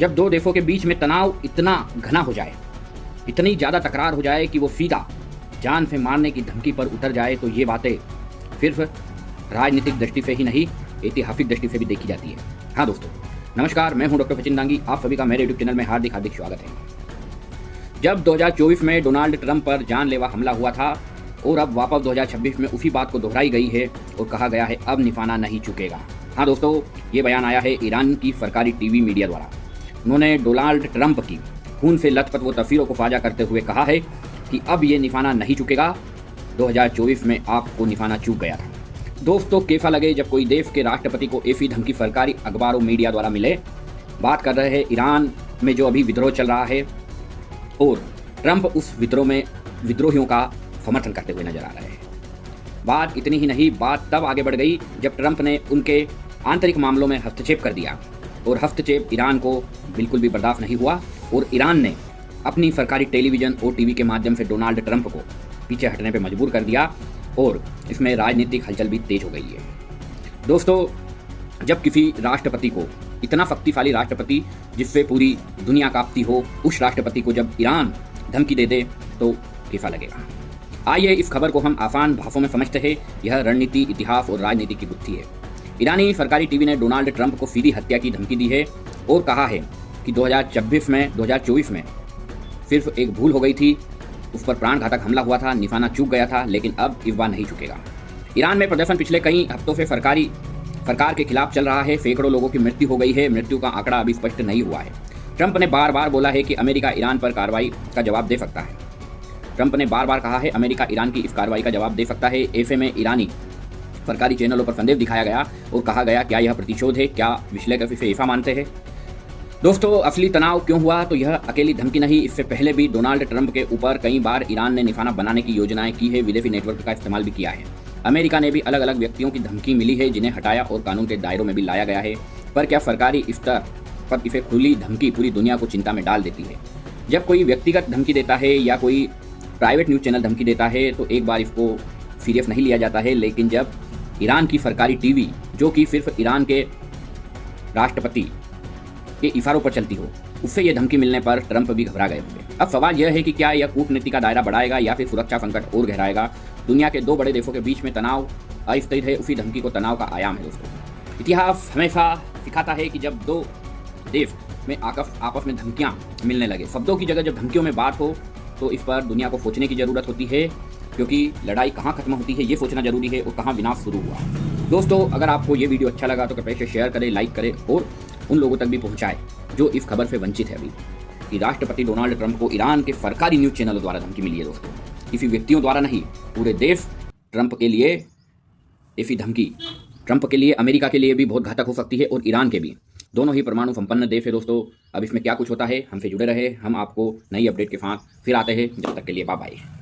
जब दो देशों के बीच में तनाव इतना घना हो जाए, इतनी ज़्यादा तकरार हो जाए कि वो सीधा जान से मारने की धमकी पर उतर जाए, तो ये बातें सिर्फ राजनीतिक दृष्टि से ही नहीं, ऐतिहासिक दृष्टि से भी देखी जाती है। हाँ दोस्तों, नमस्कार, मैं हूं डॉक्टर सचिन दांगी। आप सभी का मेरे यूट्यूब चैनल में हार्दिक हार्दिक स्वागत है। जब 2024 में डोनाल्ड ट्रंप पर जानलेवा हमला हुआ था और अब वापस 2026 में उसी बात को दोहराई गई है और कहा गया है अब निशाना नहीं चुकेगा। हाँ दोस्तों, ये बयान आया है ईरान की सरकारी टीवी मीडिया द्वारा। उन्होंने डोनाल्ड ट्रंप की खून से लथपथ वो तस्वीरों को साझा करते हुए कहा है कि अब ये निशाना नहीं चुकेगा, 2024 में आपको निशाना चूक गया था। दोस्तों, कैसा लगे जब कोई देश के राष्ट्रपति को ऐसी धमकी सरकारी अखबारों मीडिया द्वारा मिले। बात कर रहे हैं ईरान में जो अभी विद्रोह चल रहा है और ट्रंप उस विद्रोह में विद्रोहियों का समर्थन करते हुए नजर आ रहे हैं। बात इतनी ही नहीं, बात तब आगे बढ़ गई जब ट्रंप ने उनके आंतरिक मामलों में हस्तक्षेप कर दिया और हस्तक्षेप ईरान को बिल्कुल भी बर्दाश्त नहीं हुआ और ईरान ने अपनी सरकारी टेलीविज़न और टीवी के माध्यम से डोनाल्ड ट्रंप को पीछे हटने पर मजबूर कर दिया और इसमें राजनीतिक हलचल भी तेज हो गई है। दोस्तों, जब किसी राष्ट्रपति को, इतना शक्तिशाली राष्ट्रपति जिससे पूरी दुनिया कांपती हो, उस राष्ट्रपति को जब ईरान धमकी दे दे तो कैसा लगेगा। आइए इस खबर को हम आसान भाषाओं में समझते हैं। यह रणनीति, इतिहास और राजनीति की गुत्थी है। ईरानी सरकारी टीवी ने डोनाल्ड ट्रंप को सीधी हत्या की धमकी दी है और कहा है कि 2024 में सिर्फ एक भूल हो गई थी, उस पर प्राणघातक हमला हुआ था, निशाना चूक गया था, लेकिन अब इस बार नहीं चुकेगा। ईरान में प्रदर्शन पिछले कई हफ्तों से सरकार के खिलाफ चल रहा है। सैकड़ों लोगों की मृत्यु हो गई है। मृत्यु का आंकड़ा अभी स्पष्ट नहीं हुआ है। ट्रंप ने बार बार बोला है कि अमेरिका ईरान पर कार्रवाई का जवाब दे सकता है। ट्रंप ने बार बार कहा है अमेरिका ईरान की इस कार्रवाई का जवाब दे सकता है। ऐसे में ईरानी सरकारी चैनलों पर संदेश दिखाया गया और कहा गया क्या यह प्रतिशोध है, क्या विश्लेषक इसे ऐसा मानते हैं। दोस्तों, असली तनाव क्यों हुआ, तो यह अकेली धमकी नहीं, इससे पहले भी डोनाल्ड ट्रंप के ऊपर कई बार ईरान ने निशाना बनाने की योजनाएं की है, विदेशी नेटवर्क का इस्तेमाल भी किया है। अमेरिका ने भी अलग अलग व्यक्तियों की धमकी मिली है जिन्हें हटाया और कानून के दायरों में भी लाया गया है। पर क्या सरकारी स्तर पर इसे खुली धमकी पूरी दुनिया को चिंता में डाल देती है। जब कोई व्यक्तिगत धमकी देता है या कोई प्राइवेट न्यूज़ चैनल धमकी देता है तो एक बार इसको सीरियस नहीं लिया जाता है, लेकिन जब ईरान की सरकारी टीवी, जो कि सिर्फ ईरान के राष्ट्रपति के इशारों पर चलती हो, उससे यह धमकी मिलने पर ट्रंप भी घबरा गए होंगे। अब सवाल यह है कि क्या यह कूटनीति का दायरा बढ़ाएगा या फिर सुरक्षा संकट और गहराएगा। दुनिया के दो बड़े देशों के बीच में तनाव अस्थिर है, उसी धमकी को तनाव का आयाम है। दोस्तों, इतिहास हमेशा सिखाता है कि जब दो देश में आपस में धमकियाँ मिलने लगे, शब्दों की जगह जब धमकियों में बात हो, तो इस पर दुनिया को सोचने की ज़रूरत होती है, क्योंकि लड़ाई कहाँ खत्म होती है ये सोचना जरूरी है और कहाँ विनाश शुरू हुआ। दोस्तों, अगर आपको ये वीडियो अच्छा लगा तो कृपया इसे शेयर करें, लाइक करें और उन लोगों तक भी पहुँचाएं जो इस खबर से वंचित है अभी कि राष्ट्रपति डोनाल्ड ट्रंप को ईरान के सरकारी न्यूज़ चैनलों द्वारा धमकी मिली है। दोस्तों, किसी व्यक्तियों द्वारा नहीं, पूरे देश ट्रंप के लिए ऐसी धमकी ट्रंप के लिए, अमेरिका के लिए भी बहुत घातक हो सकती है और ईरान के भी। दोनों ही परमाणु संपन्न देश है। दोस्तों, अब इसमें क्या कुछ होता है, हमसे जुड़े रहे, हम आपको नई अपडेट के साथ फिर आते हैं। जब तक के लिए बाय बाय।